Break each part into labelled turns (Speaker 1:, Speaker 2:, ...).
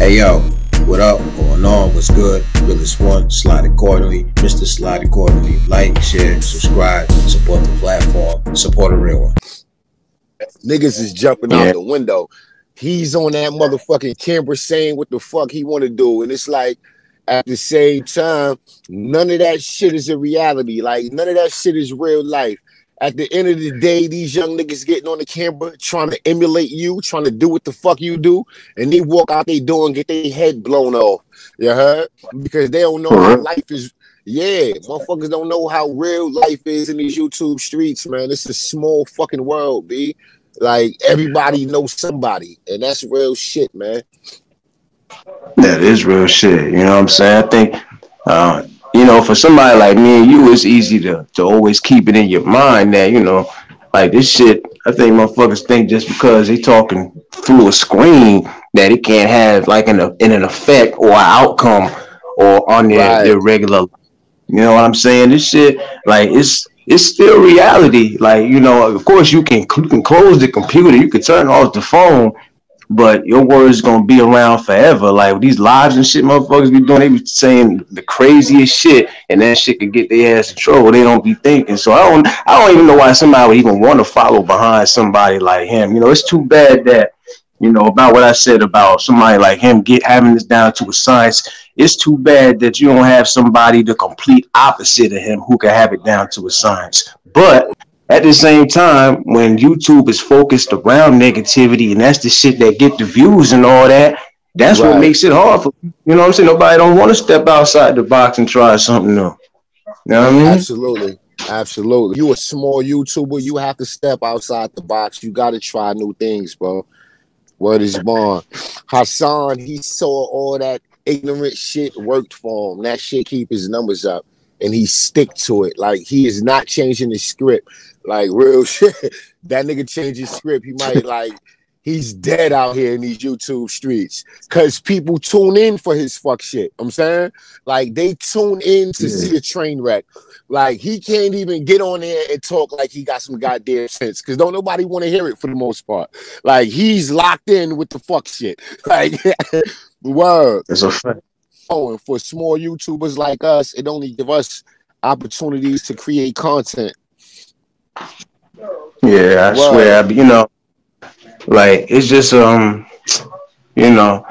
Speaker 1: Hey yo, what up? Going on? What's good? Realest one, slide accordingly. Mr. Slide accordingly. Like, share, subscribe, support the platform, support a real one.
Speaker 2: Niggas is jumping out the window. He's on that motherfucking camera saying what the fuck he want to do, and it's like at the same time, none of that shit is a reality. Like none of that shit is real life. At the end of the day, these young niggas getting on the camera trying to emulate you, trying to do what the fuck you do, and they walk out their door and get their head blown off. You heard? Because they don't know how life is. Yeah, motherfuckers don't know how real life is in these YouTube streets, man. It's a small fucking world, B. Like everybody knows somebody, and that's real shit, man.
Speaker 3: That is real shit. You know what I'm saying? I think you know, for somebody like me and you, it's easy to always keep it in your mind that, you know, like this shit, I think motherfuckers think just because they talking through a screen that it can't have like an effect or an outcome or on their regular, you know what I'm saying? This shit, like it's still reality. Like, you know, of course you can close the computer, you can turn off the phone, but your words gonna be around forever. Like these lives and shit motherfuckers be doing, they be saying the craziest shit, and that shit could get their ass in trouble. They don't be thinking. So I don't even know why somebody would even want to follow behind somebody like him. You know, it's too bad that, you know, about what I said about somebody like him having this down to a science. It's too bad that you don't have somebody the complete opposite of him who can have it down to a science. But at the same time, when YouTube is focused around negativity and that's the shit that get the views and all that, that's what makes it hard for, you know what I'm saying? Nobody don't want to step outside the box and try something new. You know what I mean?
Speaker 2: Absolutely. Absolutely. You a small YouTuber, you have to step outside the box. You got to try new things, bro. Word is bond. Hassan, he saw all that ignorant shit worked for him. That shit keep his numbers up. And he stick to it. Like he is not changing the script. Like real shit. That nigga changed his script. He might like he's dead out here in these YouTube streets. Cause people tune in for his fuck shit. I'm saying? Like they tune in to see a train wreck. Like he can't even get on there and talk like he got some goddamn sense. Cause don't nobody want to hear it for the most part. Like he's locked in with the fuck shit. Like word.
Speaker 3: That's a fact.
Speaker 2: Oh, and for small YouTubers like us, it only give us opportunities to create content.
Speaker 3: Yeah, I swear, you know, like it's just you know,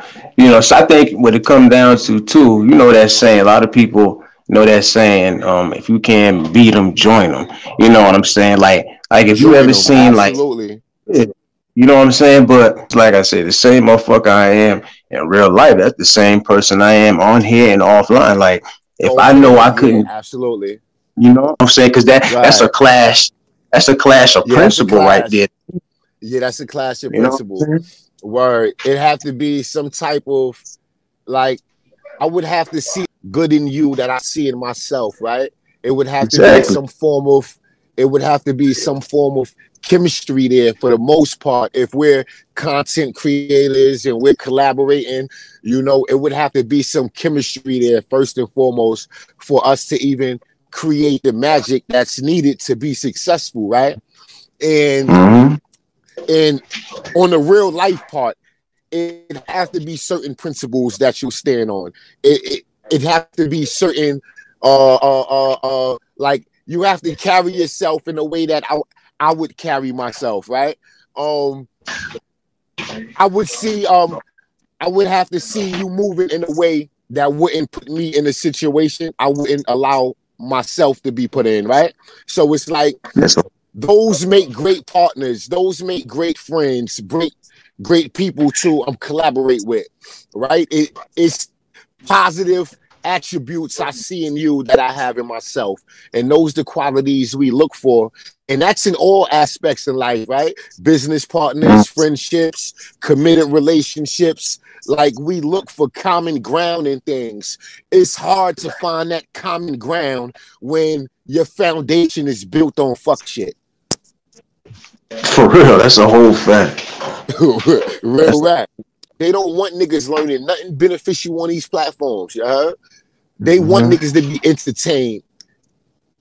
Speaker 3: so I think what it comes down to too, you know that saying, a lot of people know that saying, if you can't beat them, join them. You know what I'm saying? Like if you ever seen
Speaker 2: absolutely.
Speaker 3: Like you know what I'm saying? But like I said, the same motherfucker I am in real life, that's the same person I am on here and offline. Like if I know I couldn't,
Speaker 2: absolutely.
Speaker 3: You know what I'm saying? Because that's a clash. That's a clash of principle right there.
Speaker 2: Yeah, that's a clash of principle. Word. It have to be some type of like I would have to see good in you that I see in myself, right? It would have to be some form of chemistry there for the most part. If we're content creators and we're collaborating, you know, it would have to be some chemistry there first and foremost for us to even create the magic that's needed to be successful, right? And and on the real life part, it has to be certain principles that you stand on. It has to be certain like you have to carry yourself in a way that I would carry myself, right? I would have to see you moving in a way that wouldn't put me in a situation I wouldn't allow myself to be put in, right? So it's like those make great partners, those make great friends, great people to collaborate with, right? It's positive attributes I see in you that I have in myself, and those the qualities we look for, and that's in all aspects of life, right? Business partners, friendships, committed relationships. Like we look for common ground in things. It's hard to find that common ground when your foundation is built on fuck shit.
Speaker 3: For real, that's a whole fact.
Speaker 2: Real rap. They don't want niggas learning nothing beneficial on these platforms, you heard? They want niggas to be entertained.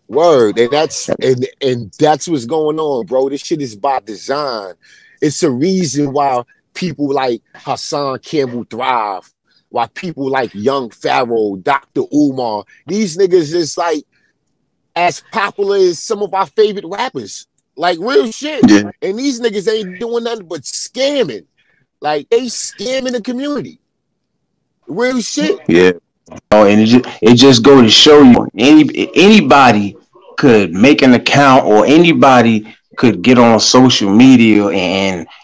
Speaker 2: Word. And that's what's going on, bro. This shit is by design. It's a reason why people like Hassan Campbell thrive. Why people like Young Pharaoh, Dr. Umar, these niggas is like as popular as some of our favorite rappers. Like real shit.
Speaker 3: Yeah.
Speaker 2: And these niggas ain't doing nothing but scamming. Like they scamming the community. Real shit.
Speaker 3: Yeah. Oh, and it just go to show you anybody could make an account, or anybody could get on social media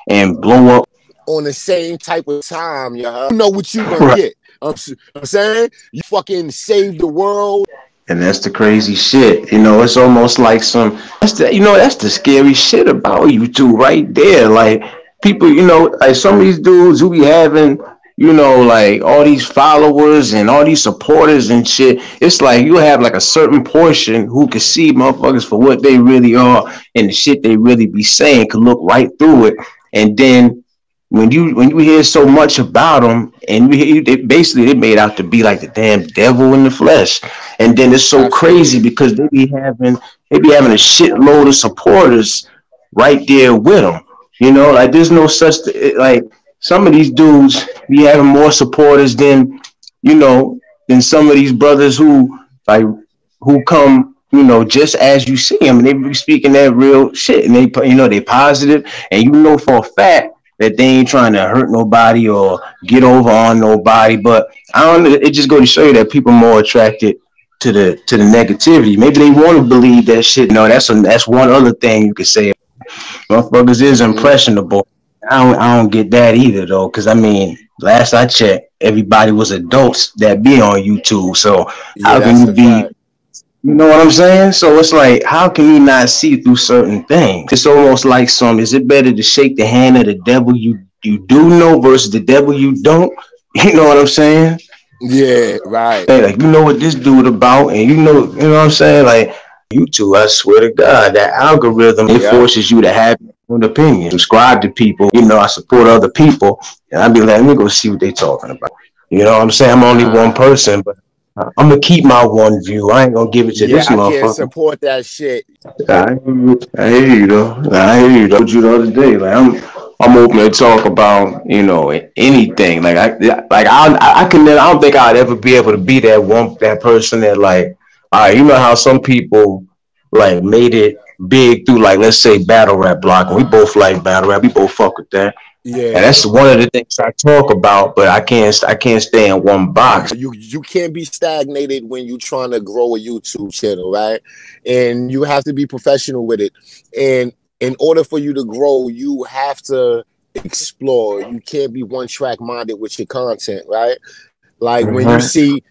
Speaker 3: and blow up
Speaker 2: On the same type of time, you know what you gonna get. I'm saying you fucking save the world.
Speaker 3: And that's the crazy shit. You know, it's almost like that's the scary shit about YouTube right there. Like people, you know, like some of these dudes who be having, you know, like all these followers and all these supporters and shit. It's like you have like a certain portion who can see motherfuckers for what they really are, and the shit they really be saying can look right through it. And then when you hear so much about them, and they made out to be like the damn devil in the flesh, and then it's so crazy because they be having a shitload of supporters right there with them. You know, like there's no such like some of these dudes be having more supporters than, you know, than some of these brothers who come, you know, just as you see them, and they be speaking that real shit, and they, you know, they positive, and you know for a fact that they ain't trying to hurt nobody or get over on nobody. But I don't know, it just go to show you that people are more attracted to the negativity. Maybe they want to believe that shit. No, that's one other thing you could say. Motherfuckers is impressionable. I don't get that either though, because I mean, last I checked, everybody was adults that be on YouTube. So how can you be? Fact. You know what I'm saying? So it's like, how can you not see through certain things? It's almost like is it better to shake the hand of the devil you do know versus the devil you don't? You know what I'm saying?
Speaker 2: Yeah, right.
Speaker 3: Like, you know what this dude about, and you know what I'm saying? Like, YouTube, I swear to God, that algorithm, it forces you to have an opinion, subscribe to people. You know, I support other people, and I'd be like, let me go see what they talking about. You know what I'm saying? I'm only one person, but I'm gonna keep my one view. I ain't gonna give it to this motherfucker.
Speaker 2: I can't support that shit.
Speaker 3: I hear you though. I hear you though. You the other day, like I'm open to talk about, you know, anything. Like I don't think I'd ever be able to be that person that, like, all right, you know how some people like made it big through, like, let's say battle rap block, and we both like battle rap, we both fuck with that. Yeah, and that's one of the things I talk about, but I can't stay in one box.
Speaker 2: You can't be stagnated when you're trying to grow a YouTube channel, right? And you have to be professional with it. And in order for you to grow, you have to explore. You can't be one track minded with your content, right? Like when you see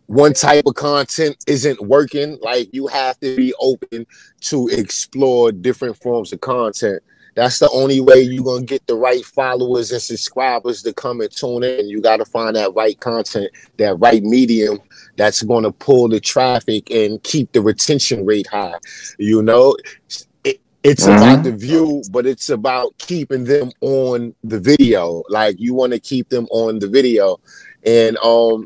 Speaker 2: one type of content isn't working, like you have to be open to explore different forms of content. That's the only way you're going to get the right followers and subscribers to come and tune in. You got to find that right content, that right medium that's going to pull the traffic and keep the retention rate high. You know, it's about the view, but it's about keeping them on the video. Like you want to keep them on the video. And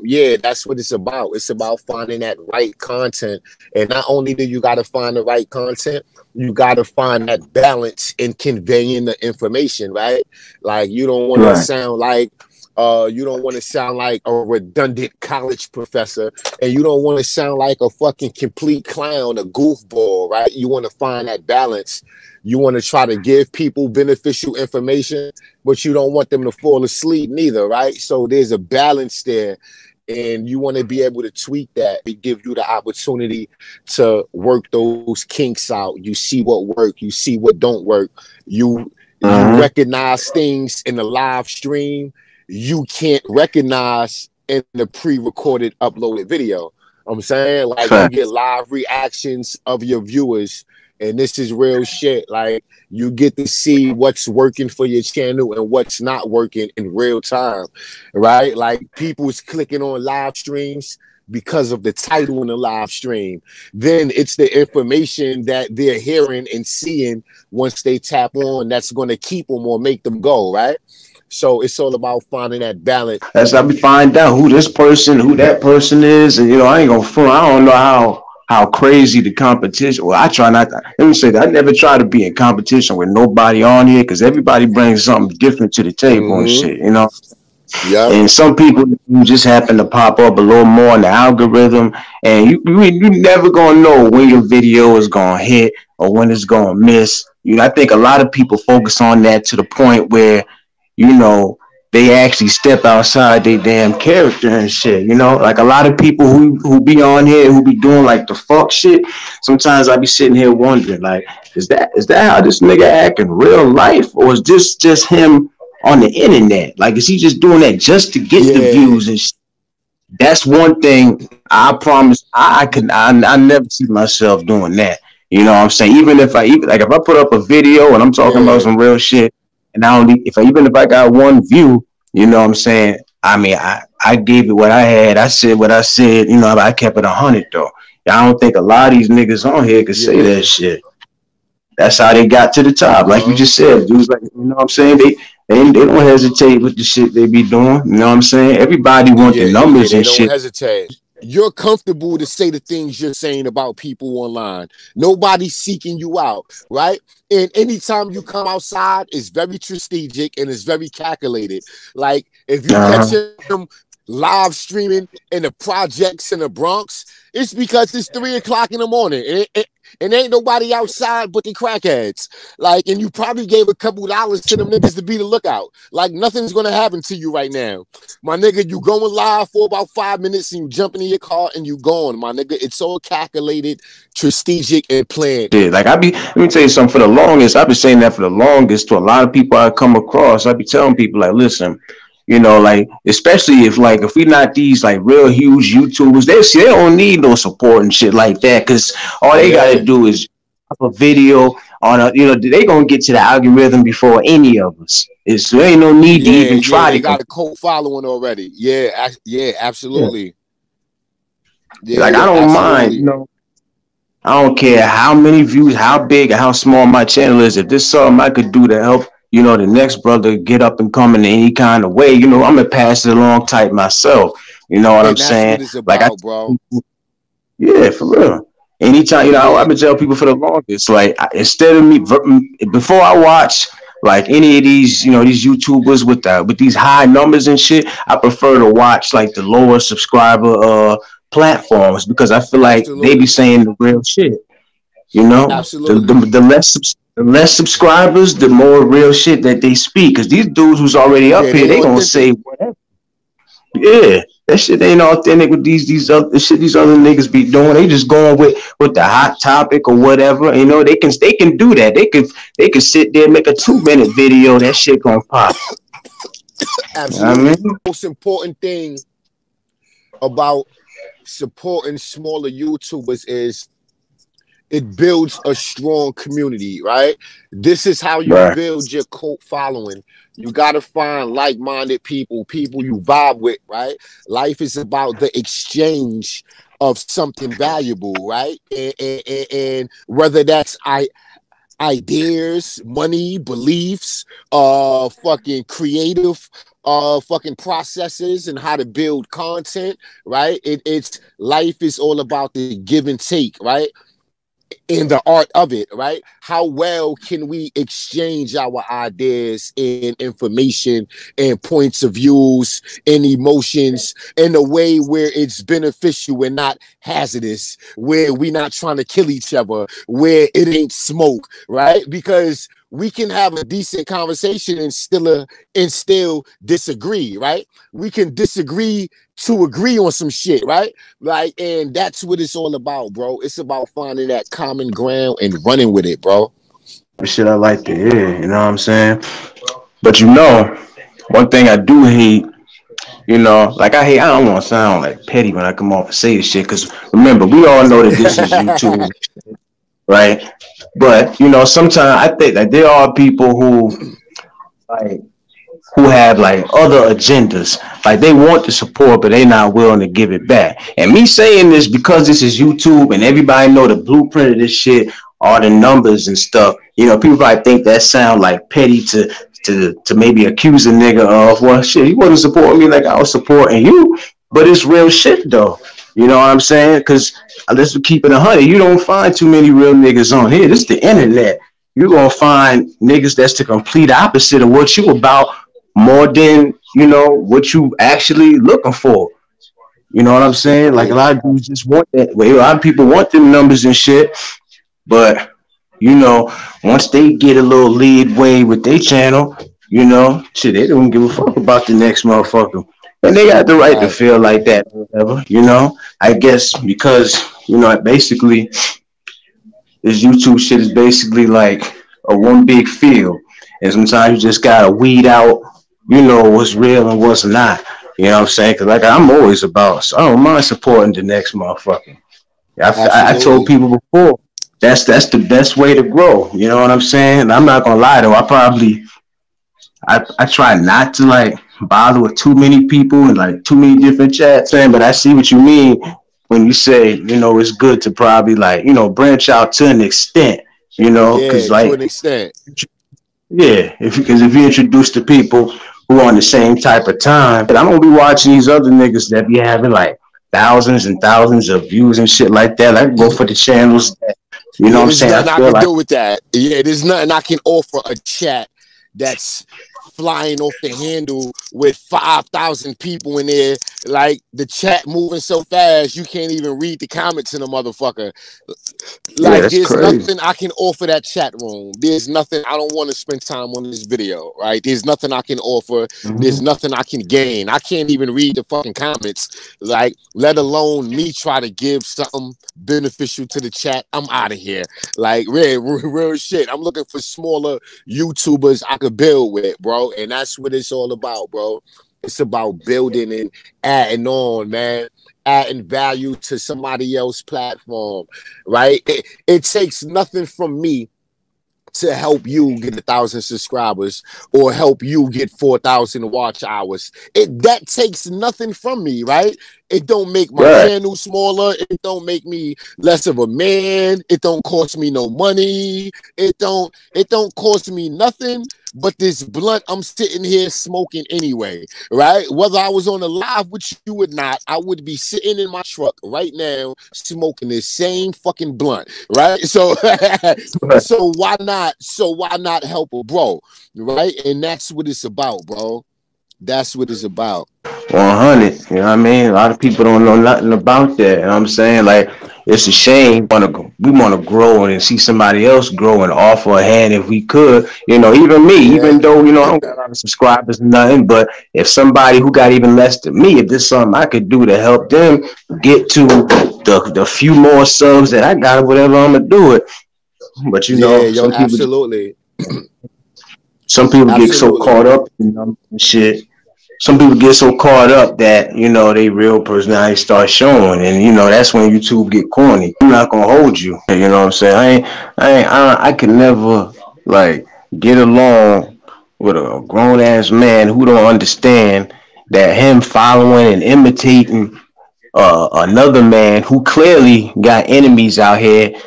Speaker 2: yeah, that's what it's about. It's about finding that right content. And not only do you got to find the right content, you got to find that balance in conveying the information, right? Like you don't want to sound like a redundant college professor, and you don't want to sound like a fucking complete clown, a goofball, right? You want to find that balance. You want to try to give people beneficial information, but you don't want them to fall asleep neither, right? So there's a balance there, and you want to be able to tweak that. It give you the opportunity to work those kinks out. You see what work, you see what don't work. You recognize things in the live stream you can't recognize in the pre-recorded uploaded video. I'm saying, like, you get live reactions of your viewers, and this is real shit. Like, you get to see what's working for your channel and what's not working in real time, right? Like, people's clicking on live streams because of the title in the live stream. Then it's the information that they're hearing and seeing once they tap on that's going to keep them or make them go, right? So it's all about finding that balance.
Speaker 3: That's how we find out who this person, who that person is. And, you know, I ain't gonna front. I don't know how crazy the competition. Well, I try not to. Let me say that I never try to be in competition with nobody on here, because everybody brings something different to the table and shit, you know.
Speaker 2: Yeah.
Speaker 3: And some people you just happen to pop up a little more in the algorithm, and you never gonna know when your video is gonna hit or when it's gonna miss. I think a lot of people focus on that to the point where, they actually step outside their damn character and shit. Like a lot of people who be on here who be doing like the fuck shit. Sometimes I be sitting here wondering, like, is that how this nigga act in real life, or is this just him on the internet? Like, is he just doing that just to get the views and shit? That's one thing I promise I never see myself doing that. You know what I'm saying? If I put up a video and I'm talking about some real shit, and even if I got one view, you know what I'm saying? I mean, I gave it what I had. I said what I said. I kept it 100 though. I don't think a lot of these niggas on here could say that shit. That's how they got to the top. Like you just said, dudes, like, you know what I'm saying? They don't hesitate with the shit they be doing. You know what I'm saying? Everybody want the numbers and shit.
Speaker 2: They don't hesitate. You're comfortable to say the things you're saying about people online. Nobody's seeking you out, right? And anytime you come outside, it's very strategic and it's very calculated. Like, if you catch him live streaming in the projects in the Bronx, it's because it's 3 o'clock in the morning. And ain't nobody outside but the crackheads. Like, and you probably gave a couple dollars to them niggas to be the lookout. Like, nothing's gonna happen to you right now. My nigga, you going live for about 5 minutes and you jumping in your car and you going, my nigga. It's all calculated, strategic, and planned.
Speaker 3: Yeah, like let me tell you something. For the longest, I've been saying that for the longest to a lot of people I come across. I be telling people, like, listen, like, especially if we not these like real huge YouTubers, they don't need no support and shit like that, because all they gotta do is drop a video on they gonna get to the algorithm before any of us. There ain't no need to even try.
Speaker 2: They got a cult following already. Yeah, absolutely.
Speaker 3: Yeah, like, I don't mind. I don't care how many views, how big, or how small my channel is. If there's something I could do to help, the next brother get up and come in any kind of way, I'm gonna pass it along type myself. You know what I'm saying?
Speaker 2: What it's about, bro.
Speaker 3: Yeah, for real. Anytime, I've been telling people for the longest, like, instead of me, before I watch like any of these, these YouTubers with these high numbers and shit, I prefer to watch like the lower subscriber platforms, because I feel like they be saying the real shit.
Speaker 2: Absolutely.
Speaker 3: The less subscribers, the more real shit that they speak. Because these dudes who's already up here, they gonna say whatever. Yeah, that shit ain't authentic with these other niggas be doing. They just going with the hot topic or whatever. They can do that. They can sit there and make a 2-minute video. That shit gonna pop.
Speaker 2: Absolutely. The most important thing about supporting smaller YouTubers is it builds a strong community, right? This is how you build your cult following. You got to find like-minded people you vibe with, right? Life is about the exchange of something valuable, right? And whether that's ideas, money, beliefs, fucking creative fucking processes and how to build content, right? It's life is all about the give and take, right? In the art of it, right? How well can we exchange our ideas and information and points of views and emotions in a way where it's beneficial and not hazardous, where we're not trying to kill each other, where it ain't smoke, right? Because we can have a decent conversation and still disagree, right? We can disagree to agree on some shit, right? Like, and that's what it's all about, bro. It's about finding that common ground and running with it, bro.
Speaker 3: Shit I like to hear, you know what I'm saying? But one thing I do hate, like I don't want to sound like petty when I come off and say this shit, because remember, we all know that this is YouTube, right? But sometimes I think that there are people who have like other agendas, like they want the support but they not willing to give it back. And me saying this because this is YouTube and everybody know the blueprint of this shit, all the numbers and stuff. People probably think that sound like petty to maybe accuse a nigga of, well, shit, you wasn't supporting me like I was supporting you. But it's real shit though. You know what I'm saying? Because let's keep it 100. You don't find too many real niggas on here. This is the internet. You're gonna find niggas that's the complete opposite of what you about, more than you know, what you actually looking for. You know what I'm saying? Like a
Speaker 2: Absolutely.
Speaker 3: lot of dudes just want that. Well, a lot of people want them numbers and shit, but you know, once they get a little leadway with their channel, you know, shit, they don't give a fuck about the next motherfucker. And they got the right to
Speaker 2: Right.
Speaker 3: feel like that, or whatever, you know. I guess because, you know, basically this YouTube shit is basically like a one big field. And sometimes you just gotta weed out, you know, what's real and what's not. You know what I'm saying? Cause like I'm always about, so I don't mind supporting the next motherfucker. I told
Speaker 2: Absolutely.
Speaker 3: people before that's the best way to grow. You know what I'm saying? And I'm not gonna lie though. I try not to like bother with too many people and like too many different chats. Saying, but I see what you mean when you say, you know, it's good to probably like, you know, branch out to an extent. You know, because
Speaker 2: Yeah, to an
Speaker 3: like
Speaker 2: extent.
Speaker 3: yeah, if you introduce to people who are on the same type of time, but I'm gonna be watching these other niggas that be having like thousands and thousands of views and shit like that. I can go for the channels that, you know
Speaker 2: Yeah,
Speaker 3: what I'm
Speaker 2: there's
Speaker 3: saying? I
Speaker 2: nothing I
Speaker 3: feel
Speaker 2: can
Speaker 3: like
Speaker 2: do with that. Yeah, there's nothing I can offer a chat that's flying off the handle with 5,000 people in there. Like the chat moving so fast, you can't even read the comments in a motherfucker.
Speaker 3: yeah,
Speaker 2: Like
Speaker 3: that's
Speaker 2: there's
Speaker 3: crazy.
Speaker 2: nothing I can offer that chat room. There's nothing. I don't want to spend time on this video, right? There's nothing I can offer. There's
Speaker 3: Mm-hmm.
Speaker 2: nothing I can gain. I can't even read the fucking comments, like let alone me try to give something beneficial to the chat. I'm out of here. Like real shit. I'm looking for smaller YouTubers I could build with, bro. And that's what it's all about, bro. It's about building and adding on, man. Adding value to somebody else's platform, right? It takes nothing from me to help you get 1,000 subscribers or help you get 4,000 watch hours. That takes nothing from me, right? It don't make my
Speaker 3: Right.
Speaker 2: channel smaller. It don't make me less of a man. It don't cost me no money. It don't cost me nothing but this blunt I'm sitting here smoking anyway, right? Whether I was on a live with you or not, I would be sitting in my truck right now smoking this same fucking blunt, right? So so why not? So why not help a bro, right? And that's what it's about, bro. That's what it's about.
Speaker 3: 100. You know what I mean? A lot of people don't know nothing about that. You know what I'm saying? Like, it's a shame. We want to grow and see somebody else grow and offer a hand if we could. You know, even me, even
Speaker 2: Yeah,
Speaker 3: though, you know, I don't got a lot of subscribers, nothing, but if somebody who got even less than me, if there's something I could do to help them get to the few more subs that I got or whatever, I'm going to do it. But, you
Speaker 2: yeah,
Speaker 3: know,
Speaker 2: yo, absolutely,
Speaker 3: some people get so
Speaker 2: absolutely.
Speaker 3: caught up in shit. Some people get so caught up that, you know, they real personality start showing, and you know that's when YouTube get corny. I'm not gonna hold you. You know what I'm saying? I can never like get along with a grown ass man who don't understand that him following and imitating another man who clearly got enemies out here.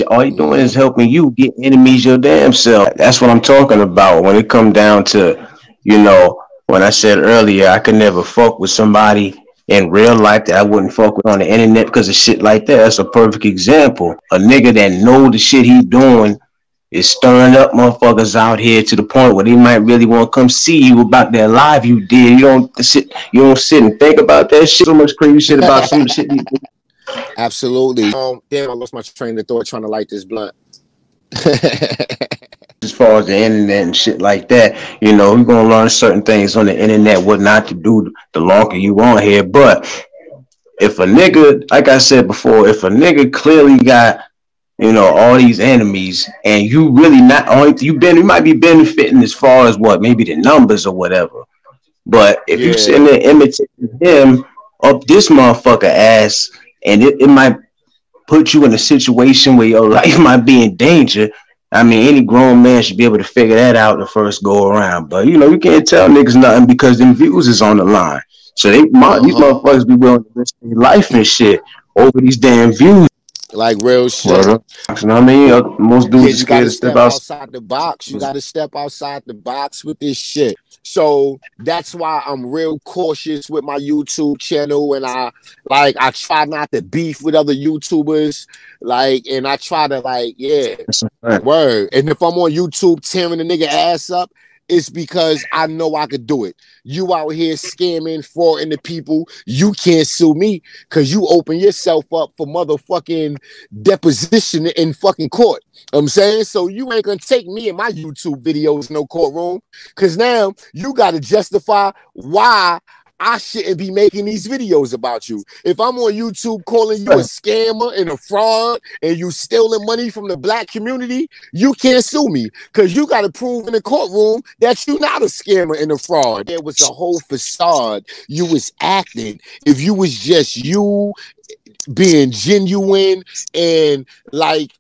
Speaker 3: All you doing is helping you get enemies your damn self. That's what I'm talking about when it come down to, you know, when I said earlier I could never fuck with somebody in real life that I wouldn't fuck with on the internet because of shit like that. That's a perfect example. A nigga that know the shit he doing is stirring up motherfuckers out here to the point where they might really want to come see you about that live you did. You don't sit and think about that shit. So much crazy shit about some of the shit.
Speaker 2: Absolutely. Damn, I lost my train of thought trying to light this blunt.
Speaker 3: As far as the internet and shit like that, you know, you're gonna learn certain things on the internet, what not to do the longer you on here. But if a nigga, like I said before, if a nigga clearly got, you know, all these enemies and you really not only you might be benefiting as far as what, maybe the numbers or whatever. But if you
Speaker 2: Yeah.
Speaker 3: sitting there imitating him up this motherfucker ass, and it might put you in a situation where your life might be in danger. I mean, any grown man should be able to figure that out the first go around. But you know, you can't tell niggas nothing because them views is on the line. So these
Speaker 2: Uh-huh.
Speaker 3: motherfuckers be willing to risk their life and shit over these damn views.
Speaker 2: Like real shit.
Speaker 3: Well, you know what I mean? Most
Speaker 2: Yeah,
Speaker 3: dudes are
Speaker 2: you
Speaker 3: scared
Speaker 2: gotta
Speaker 3: to step
Speaker 2: step
Speaker 3: outside.
Speaker 2: outside the box. You gotta step outside the box with this shit. So that's why I'm real cautious with my YouTube channel, and I try not to beef with other YouTubers, and I try to yeah,
Speaker 3: That's a fact.
Speaker 2: word. And if I'm on YouTube tearing the nigga ass up, It's because I know I could do it. You out here scamming, frauding the people. You can't sue me because you open yourself up for motherfucking deposition in fucking court. I'm saying, so you ain't gonna take me and my YouTube videos no courtroom because now you got to justify why I shouldn't be making these videos about you. If I'm on YouTube calling you a scammer and a fraud and you stealing money from the black community, you can't sue me because you got to prove in the courtroom that you're not a scammer and a fraud. There was a whole facade you was acting. If you was just you being genuine and like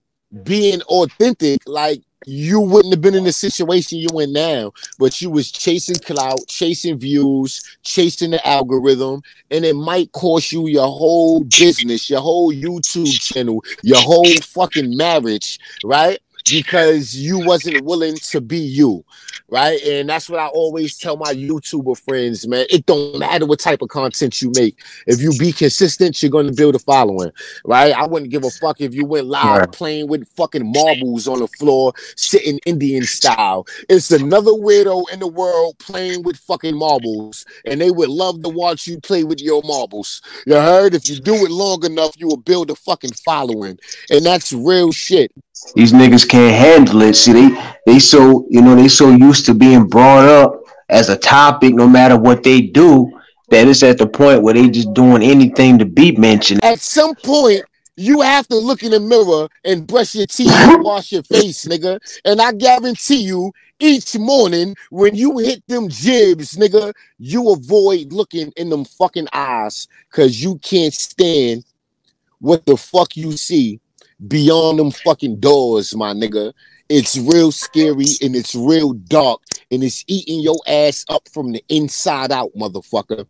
Speaker 2: being authentic, like you wouldn't have been in the situation you in now, but you was chasing clout, chasing views, chasing the algorithm, and it might cost you your whole business, your whole YouTube channel, your whole fucking marriage, right? Because you wasn't willing to be you, right? And that's what I always tell my YouTuber friends, man. It don't matter what type of content you make. If you be consistent, you're going to build a following, right? I wouldn't give a fuck if you went live playing with fucking marbles on the floor, sitting Indian style. It's another weirdo in the world playing with fucking marbles, and they would love to watch you play with your marbles. You heard? If you do it long enough, you will build a fucking following, and that's real shit.
Speaker 3: These niggas can't handle it. See, they so, you know, they so used to being brought up as a topic no matter what they do that it's at the point where they just doing anything to be mentioned.
Speaker 2: At some point, you have to look in the mirror and brush your teeth and wash your face, nigga. And I guarantee you, each morning when you hit them jibs, nigga, you avoid looking in them fucking eyes because you can't stand what the fuck you see beyond them fucking doors, my nigga. It's real scary and it's real dark and it's eating your ass up from the inside out, motherfucker.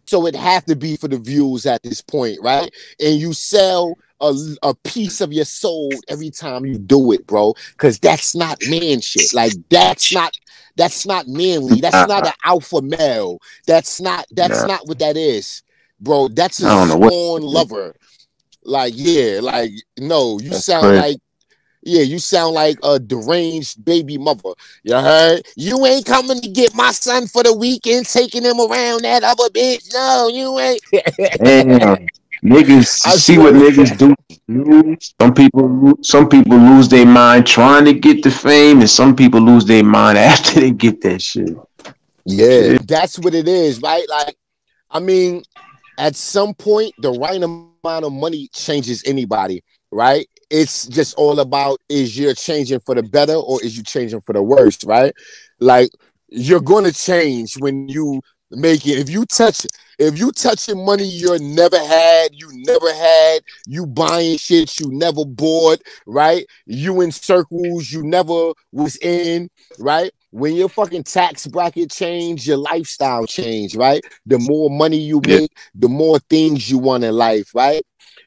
Speaker 2: So it have to be for the views at this point, right? And you sell a piece of your soul every time you do it, bro, because that's not man shit. Like that's not manly. That's not an alpha male. That's not what that is, bro. That's a sworn lover. Like, yeah, like, no, you sound like, yeah, you sound like a deranged baby mother. You heard? You ain't coming to get my son for the weekend, taking him around that other bitch. No, you ain't.
Speaker 3: Damn. Niggas see what niggas do. Some people lose their mind trying to get the fame, and some people lose their mind after they get that shit.
Speaker 2: Yeah, that's what it is, right? Like, I mean, at some point, the right amount of money changes anybody, right? It's just all about, is you're changing for the better or is you changing for the worse, right? Like, you're going to change when you make it. If you touching money you never had, you buying shit you never bought, right? You in circles you never was in, right? When your fucking tax bracket change, your lifestyle change, right? The more money you make, the more things you want in life, right?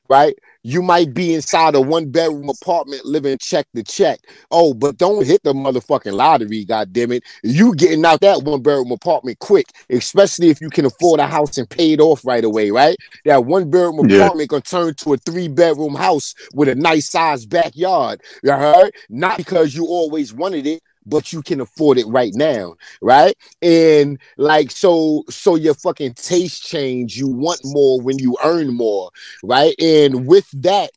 Speaker 2: Right? You might be inside a 1-bedroom apartment living check to check. Oh, but don't hit the motherfucking lottery, goddammit. You getting out that 1-bedroom apartment quick, especially if you can afford a house and pay it off right away, right? That 1-bedroom apartment gonna turn to a 3-bedroom house with a nice sized backyard. You heard? Not because you always wanted it, but you can afford it right now, right? And like, so your fucking taste change. You want more when you earn more, right? And with that,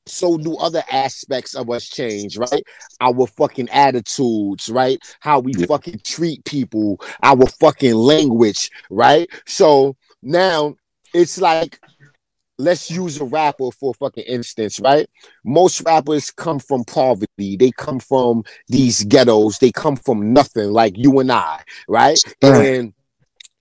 Speaker 2: so do other aspects of us change, right? Our fucking attitudes, right? How we fucking treat people, our fucking language, right? So now it's like, let's use a rapper for fucking instance, right? Most rappers come from poverty. They come from these ghettos. They come from nothing, like you and I, right? And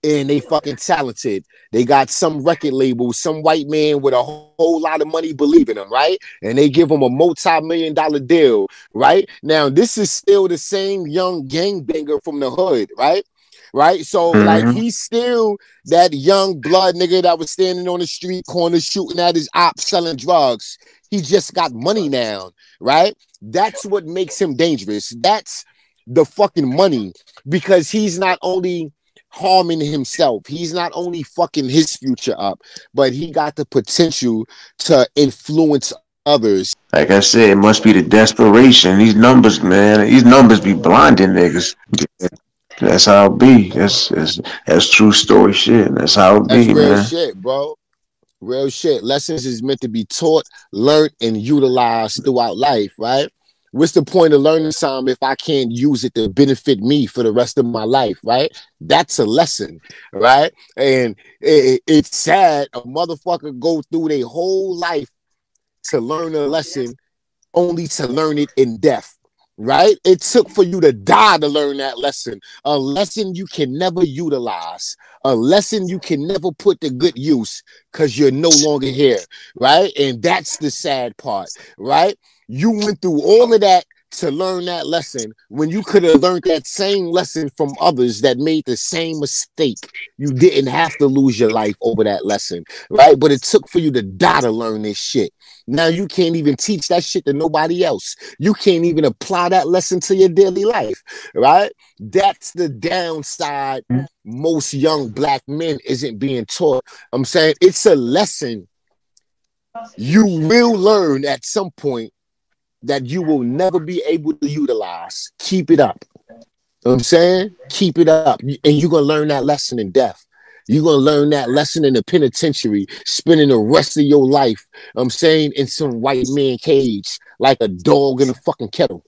Speaker 2: they fucking talented. They got some record label, some white man with a whole lot of money believe in them, right? And they give them a multi-million-dollar deal, right? Now, this is still the same young gangbanger from the hood, right? Right, so like he's still that young blood nigga that was standing on the street corner shooting at his op selling drugs. He just got money now, right? That's what makes him dangerous. That's the fucking money, because he's not only harming himself, he's not only fucking his future up, but he got the potential to influence others.
Speaker 3: Like I said, it must be the desperation. These numbers, man, these numbers be blinding niggas. That's how it be. That's true story shit. That's how it
Speaker 2: That's
Speaker 3: be,
Speaker 2: real
Speaker 3: man.
Speaker 2: shit, bro. Real shit. Lessons is meant to be taught, learned, and utilized throughout life, right? What's the point of learning something if I can't use it to benefit me for the rest of my life, right? That's a lesson, right? And it's sad a motherfucker go through their whole life to learn a lesson only to learn it in death, right? It took for you to die to learn that lesson. A lesson you can never utilize, a lesson you can never put to good use because you're no longer here, right? And that's the sad part, right? You went through all of that to learn that lesson when you could have learned that same lesson from others that made the same mistake. You didn't have to lose your life over that lesson, right? But it took for you to die to learn this shit. Now you can't even teach that shit to nobody else. You can't even apply that lesson to your daily life, right? That's the downside most young black men isn't being taught. I'm saying it's a lesson you will learn at some point that you will never be able to utilize. Keep it up. You know what I'm saying? Keep it up. And you're going to learn that lesson in death. You're going to learn that lesson in the penitentiary, spending the rest of your life, I'm saying, in some white man cage, like a dog in a fucking kettle.